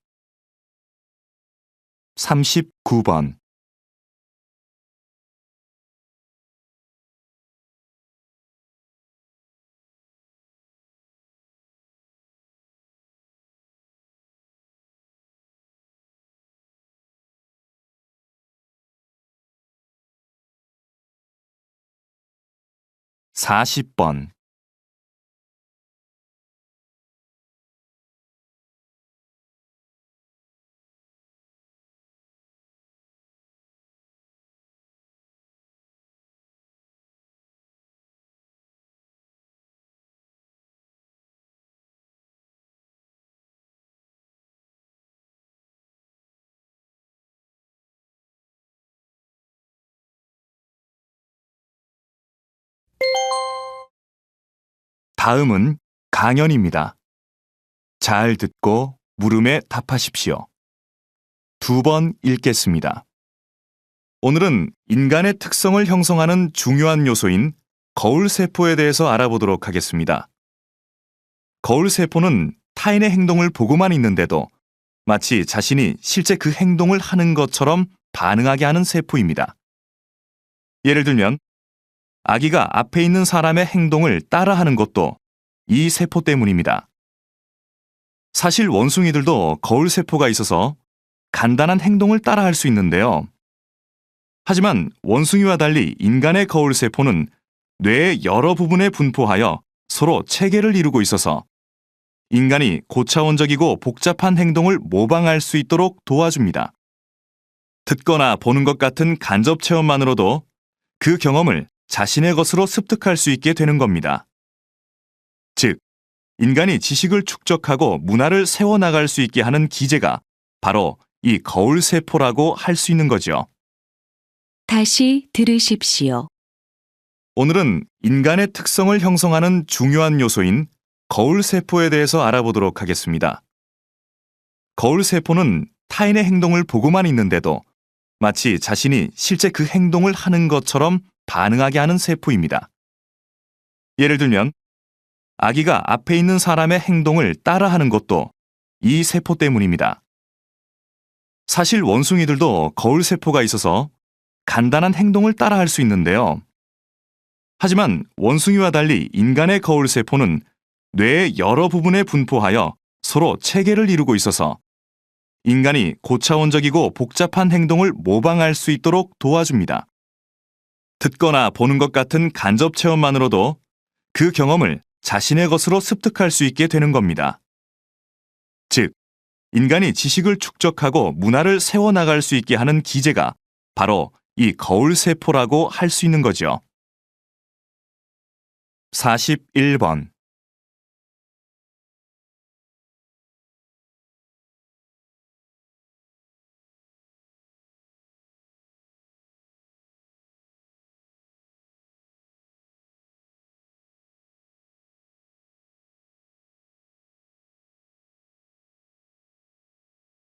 39번. (40번) 다음은 강연입니다. 잘 듣고 물음에 답하십시오. 2번 읽겠습니다. 오늘은 인간의 특성을 형성하는 중요한 요소인 거울세포에 대해서 알아보도록 하겠습니다. 거울세포는 타인의 행동을 보고만 있는데도 마치 자신이 실제 그 행동을 하는 것처럼 반응하게 하는 세포입니다. 예를 들면 아기가 앞에 있는 사람의 행동을 따라하는 것도 이 세포 때문입니다. 사실 원숭이들도 거울세포가 있어서 간단한 행동을 따라할 수 있는데요. 하지만 원숭이와 달리 인간의 거울세포는 뇌의 여러 부분에 분포하여 서로 체계를 이루고 있어서 인간이 고차원적이고 복잡한 행동을 모방할 수 있도록 도와줍니다. 듣거나 보는 것 같은 간접 체험만으로도 그 경험을 자신의 것으로 습득할 수 있게 되는 겁니다. 즉, 인간이 지식을 축적하고 문화를 세워나갈 수 있게 하는 기제가 바로 이 거울세포라고 할 수 있는 거죠. 다시 들으십시오. 오늘은 인간의 특성을 형성하는 중요한 요소인 거울세포에 대해서 알아보도록 하겠습니다. 거울세포는 타인의 행동을 보고만 있는데도 마치 자신이 실제 그 행동을 하는 것처럼 반응하게 하는 세포입니다. 예를 들면 아기가 앞에 있는 사람의 행동을 따라하는 것도 이 세포 때문입니다. 사실 원숭이들도 거울세포가 있어서 간단한 행동을 따라할 수 있는데요. 하지만 원숭이와 달리 인간의 거울세포는 뇌의 여러 부분에 분포하여 서로 체계를 이루고 있어서 인간이 고차원적이고 복잡한 행동을 모방할 수 있도록 도와줍니다. 듣거나 보는 것 같은 간접 체험만으로도 그 경험을 자신의 것으로 습득할 수 있게 되는 겁니다. 즉, 인간이 지식을 축적하고 문화를 세워나갈 수 있게 하는 기제가 바로 이 거울세포라고 할 수 있는 거죠. 41번.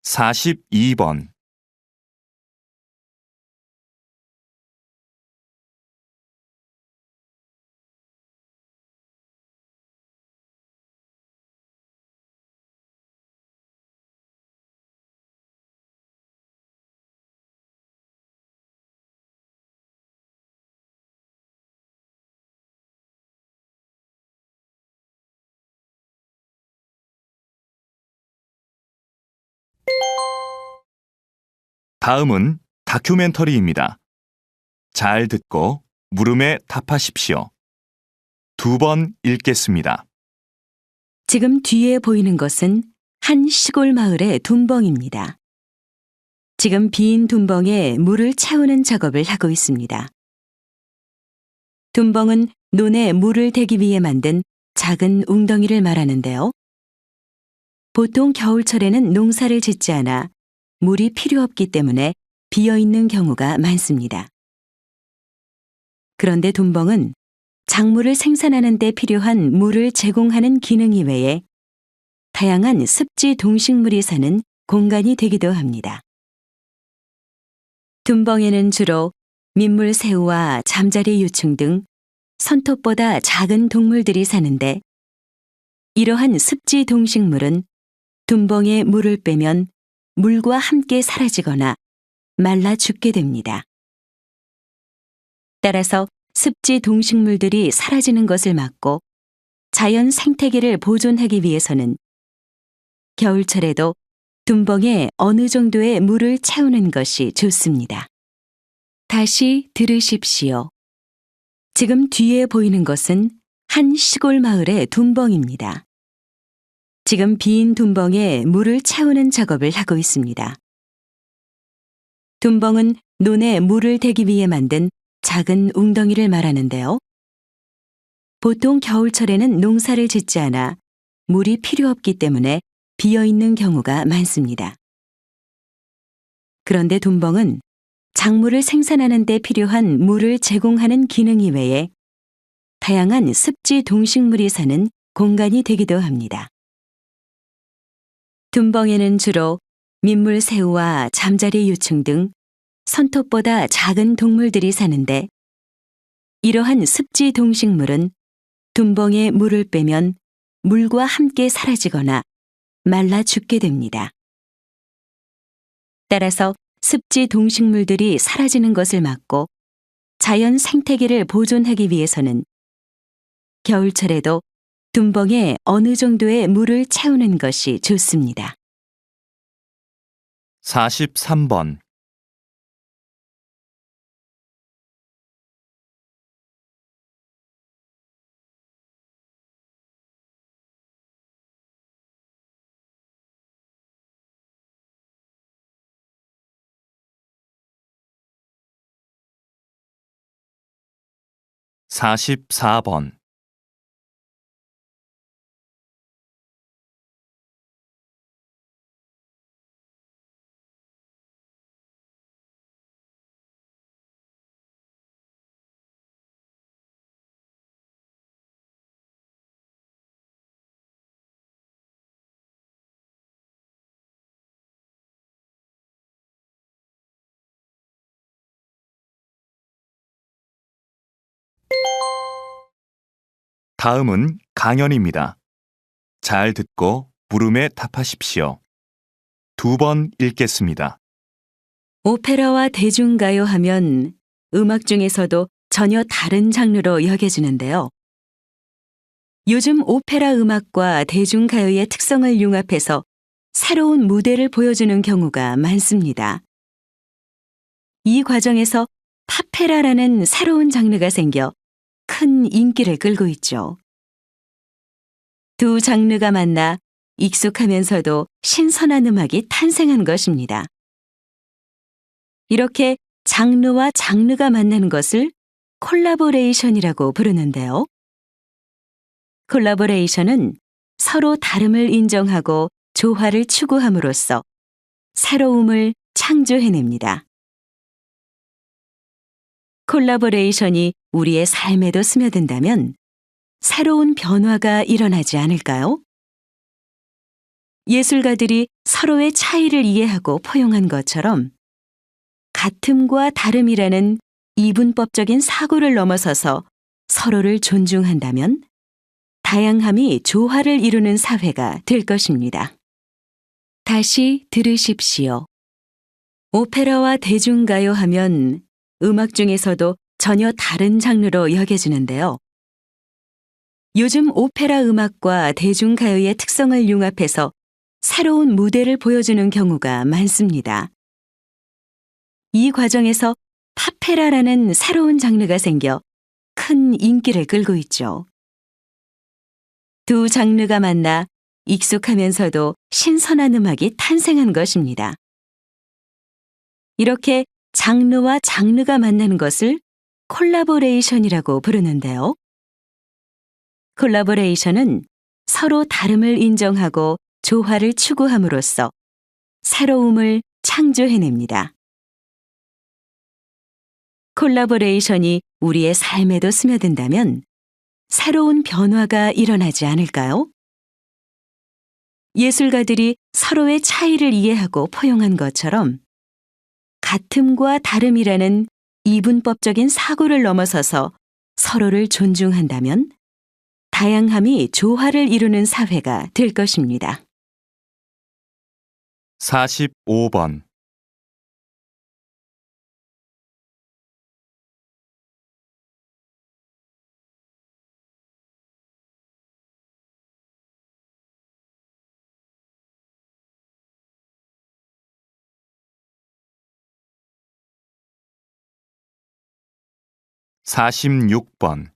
(42번) 다음은 다큐멘터리입니다. 잘 듣고 물음에 답하십시오. 2번 읽겠습니다. 지금 뒤에 보이는 것은 한 시골 마을의 둔벙입니다. 지금 빈 둔벙에 물을 채우는 작업을 하고 있습니다. 둔벙은 논에 물을 대기 위해 만든 작은 웅덩이를 말하는데요. 보통 겨울철에는 농사를 짓지 않아 물이 필요 없기 때문에 비어있는 경우가 많습니다. 그런데 둔벙은 작물을 생산하는 데 필요한 물을 제공하는 기능 이외에 다양한 습지 동식물이 사는 공간이 되기도 합니다. 둔벙에는 주로 민물새우와 잠자리 유충 등 손톱보다 작은 동물들이 사는데 이러한 습지 동식물은 둔벙에 물을 빼면 물과 함께 사라지거나 말라 죽게 됩니다. 따라서 습지 동식물들이 사라지는 것을 막고 자연 생태계를 보존하기 위해서는 겨울철에도 둔벙에 어느 정도의 물을 채우는 것이 좋습니다. 다시 들으십시오. 지금 뒤에 보이는 것은 한 시골 마을의 둔벙입니다. 지금 빈 둔벙에 물을 채우는 작업을 하고 있습니다. 둔벙은 논에 물을 대기 위해 만든 작은 웅덩이를 말하는데요. 보통 겨울철에는 농사를 짓지 않아 물이 필요 없기 때문에 비어있는 경우가 많습니다. 그런데 둔벙은 작물을 생산하는 데 필요한 물을 제공하는 기능 이외에 다양한 습지 동식물이 사는 공간이 되기도 합니다. 둔벙에는 주로 민물새우와 잠자리 유충 등 손톱보다 작은 동물들이 사는데, 이러한 습지 동식물은 둔벙에 물을 빼면 물과 함께 사라지거나 말라 죽게 됩니다. 따라서 습지 동식물들이 사라지는 것을 막고 자연 생태계를 보존하기 위해서는 겨울철에도 둔벙에 어느 정도의 물을 채우는 것이 좋습니다. 43번. 44번. '다음은 강연입니다. 잘 듣고 물음에 답하십시오. 2번 읽겠습니다. 오페라와 대중가요 하면 음악 중에서도 전혀 다른 장르로 여겨지는데요. 요즘 오페라 음악과 대중가요의 특성을 융합해서 새로운 무대를 보여주는 경우가 많습니다. 이 과정에서 파페라라는 새로운 장르가 생겨 큰 인기를 끌고 있죠. 두 장르가 만나 익숙하면서도 신선한 음악이 탄생한 것입니다. 이렇게 장르와 장르가 만나는 것을 콜라보레이션이라고 부르는데요. 콜라보레이션은 서로 다름을 인정하고 조화를 추구함으로써 새로움을 창조해냅니다. 콜라보레이션이 우리의 삶에도 스며든다면 새로운 변화가 일어나지 않을까요? 예술가들이 서로의 차이를 이해하고 포용한 것처럼 같음과 다름이라는 이분법적인 사고를 넘어서서 서로를 존중한다면 다양함이 조화를 이루는 사회가 될 것입니다. 다시 들으십시오. 오페라와 대중가요 하면 음악 중에서도 전혀 다른 장르로 여겨지는데요. 요즘 오페라 음악과 대중가요의 특성을 융합해서 새로운 무대를 보여주는 경우가 많습니다. 이 과정에서 파페라라는 새로운 장르가 생겨 큰 인기를 끌고 있죠. 두 장르가 만나 익숙하면서도 신선한 음악이 탄생한 것입니다. 이렇게 장르와 장르가 만나는 것을 콜라보레이션이라고 부르는데요. 콜라보레이션은 서로 다름을 인정하고 조화를 추구함으로써 새로움을 창조해냅니다. 콜라보레이션이 우리의 삶에도 스며든다면 새로운 변화가 일어나지 않을까요? 예술가들이 서로의 차이를 이해하고 포용한 것처럼 같음과 다름이라는 이분법적인 사고를 넘어서서 서로를 존중한다면 다양함이 조화를 이루는 사회가 될 것입니다. 45번. 46번.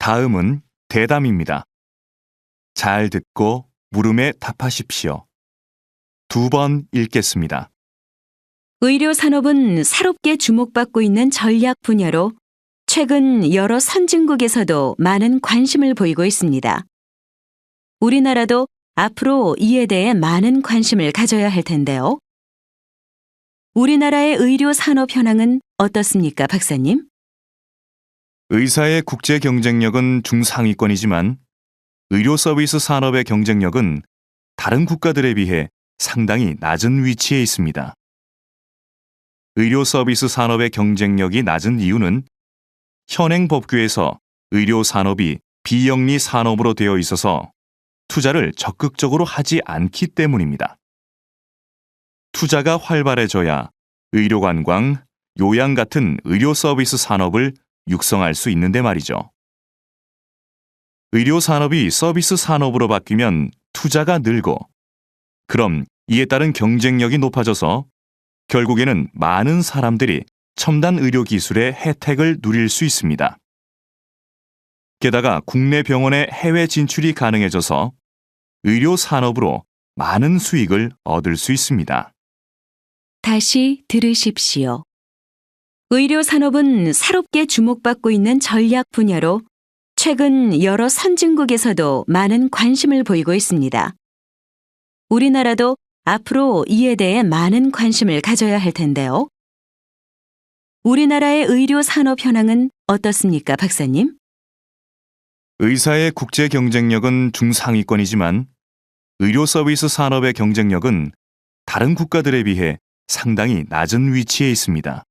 '다음은 대담입니다. 잘 듣고 물음에 답하십시오. 2번 읽겠습니다. 의료 산업은 새롭게 주목받고 있는 전략 분야로 최근 여러 선진국에서도 많은 관심을 보이고 있습니다. 우리나라도 앞으로 이에 대해 많은 관심을 가져야 할 텐데요. 우리나라의 의료 산업 현황은 어떻습니까, 박사님? 의사의 국제 경쟁력은 중상위권이지만 의료 서비스 산업의 경쟁력은 다른 국가들에 비해 상당히 낮은 위치에 있습니다. 의료 서비스 산업의 경쟁력이 낮은 이유는 현행 법규에서 의료 산업이 비영리 산업으로 되어 있어서 투자를 적극적으로 하지 않기 때문입니다. 투자가 활발해져야 의료관광, 요양 같은 의료 서비스 산업을 육성할 수 있는데 말이죠. 의료 산업이 서비스 산업으로 바뀌면 투자가 늘고, 그럼 이에 따른 경쟁력이 높아져서 결국에는 많은 사람들이 첨단 의료 기술의 혜택을 누릴 수 있습니다. 게다가 국내 병원의 해외 진출이 가능해져서 의료 산업으로 많은 수익을 얻을 수 있습니다. 다시 들으십시오. 의료 산업은 새롭게 주목받고 있는 전략 분야로 최근 여러 선진국에서도 많은 관심을 보이고 있습니다. 우리나라도 앞으로 이에 대해 많은 관심을 가져야 할 텐데요. 우리나라의 의료 산업 현황은 어떻습니까, 박사님? 의사의 국제 경쟁력은 중상위권이지만 의료 서비스 산업의 경쟁력은 다른 국가들에 비해 상당히 낮은 위치에 있습니다.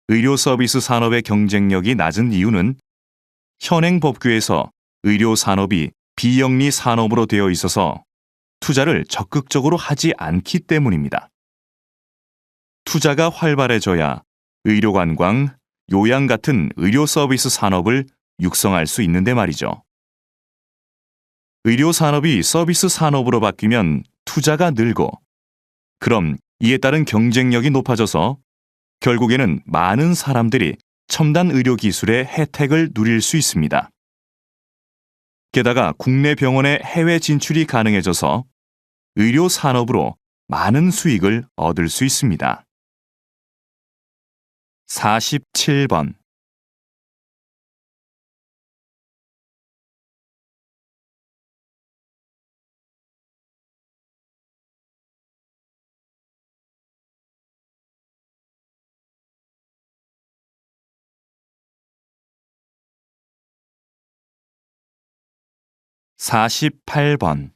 의료 서비스 산업의 경쟁력이 낮은 이유는 현행 법규에서 의료 산업이 비영리 산업으로 되어 있어서 투자를 적극적으로 하지 않기 때문입니다. 투자가 활발해져야 의료관광, 요양 같은 의료 서비스 산업을 육성할 수 있는데 말이죠. 의료 산업이 서비스 산업으로 바뀌면 투자가 늘고, 그럼 이에 따른 경쟁력이 높아져서 결국에는 많은 사람들이 첨단 의료 기술의 혜택을 누릴 수 있습니다. 게다가 국내 병원의 해외 진출이 가능해져서 의료 산업으로 많은 수익을 얻을 수 있습니다. 47번 48번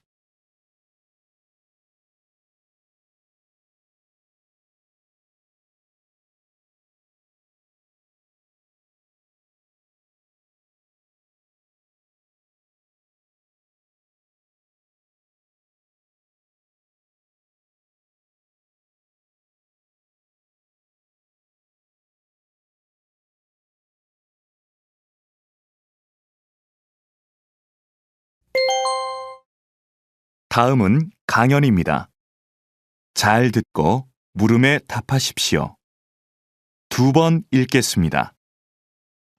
다음은 강연입니다. 잘 듣고 물음에 답하십시오. 2번 읽겠습니다.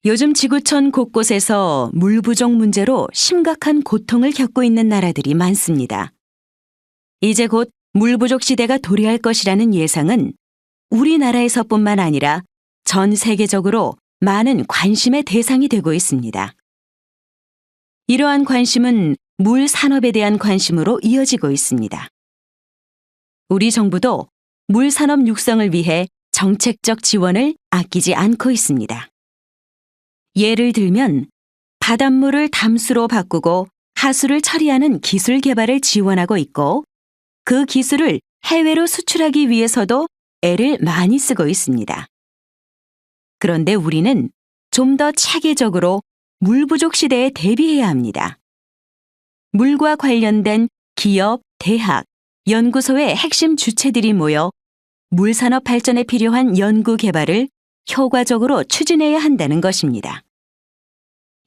요즘 지구촌 곳곳에서 물 부족 문제로 심각한 고통을 겪고 있는 나라들이 많습니다. 이제 곧 물 부족 시대가 도래할 것이라는 예상은 우리나라에서뿐만 아니라 전 세계적으로 많은 관심의 대상이 되고 있습니다. 이러한 관심은 물 산업에 대한 관심으로 이어지고 있습니다. 우리 정부도 물 산업 육성을 위해 정책적 지원을 아끼지 않고 있습니다. 예를 들면 바닷물을 담수로 바꾸고 하수를 처리하는 기술 개발을 지원하고 있고, 그 기술을 해외로 수출하기 위해서도 애를 많이 쓰고 있습니다. 그런데 우리는 좀 더 체계적으로 물 부족 시대에 대비해야 합니다. 물과 관련된 기업, 대학, 연구소의 핵심 주체들이 모여 물 산업 발전에 필요한 연구 개발을 효과적으로 추진해야 한다는 것입니다.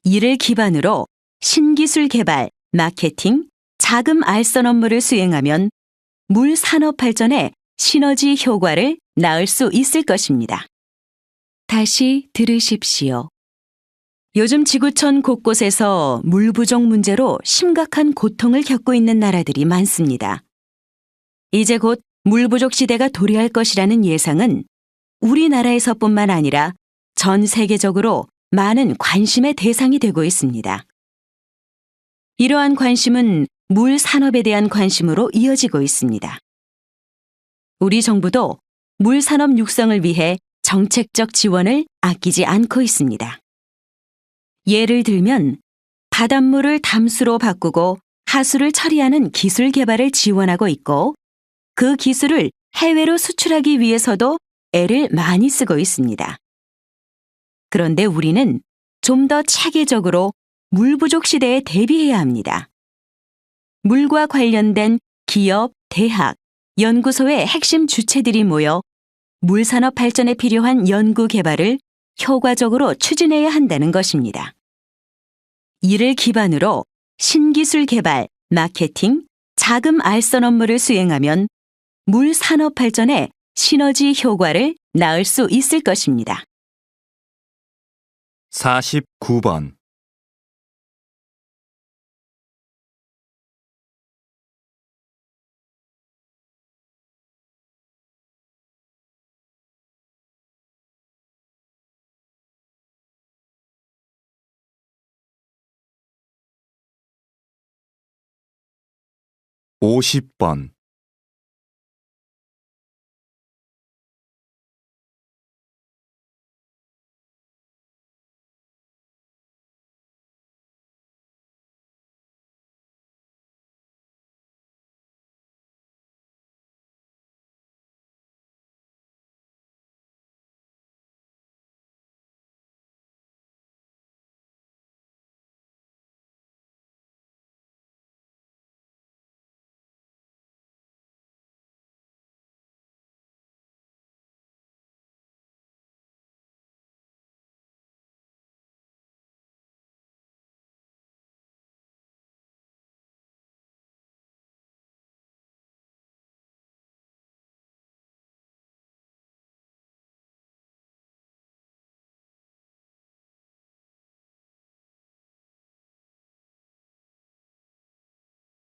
이를 기반으로 신기술 개발, 마케팅, 자금 알선 업무를 수행하면 물 산업 발전에 시너지 효과를 낳을 수 있을 것입니다. 다시 들으십시오. 요즘 지구촌 곳곳에서 물 부족 문제로 심각한 고통을 겪고 있는 나라들이 많습니다. 이제 곧 물 부족 시대가 도래할 것이라는 예상은 우리나라에서뿐만 아니라 전 세계적으로 많은 관심의 대상이 되고 있습니다. 이러한 관심은 물 산업에 대한 관심으로 이어지고 있습니다. 우리 정부도 물 산업 육성을 위해 정책적 지원을 아끼지 않고 있습니다. 예를 들면 바닷물을 담수로 바꾸고 하수를 처리하는 기술 개발을 지원하고 있고, 그 기술을 해외로 수출하기 위해서도 애를 많이 쓰고 있습니다. 그런데 우리는 좀 더 체계적으로 물 부족 시대에 대비해야 합니다. 물과 관련된 기업, 대학, 연구소의 핵심 주체들이 모여 물 산업 발전에 필요한 연구 개발을 효과적으로 추진해야 한다는 것입니다. 이를 기반으로 신기술 개발, 마케팅, 자금 알선 업무를 수행하면 물 산업 발전에 시너지 효과를 낳을 수 있을 것입니다. 49번. (50번)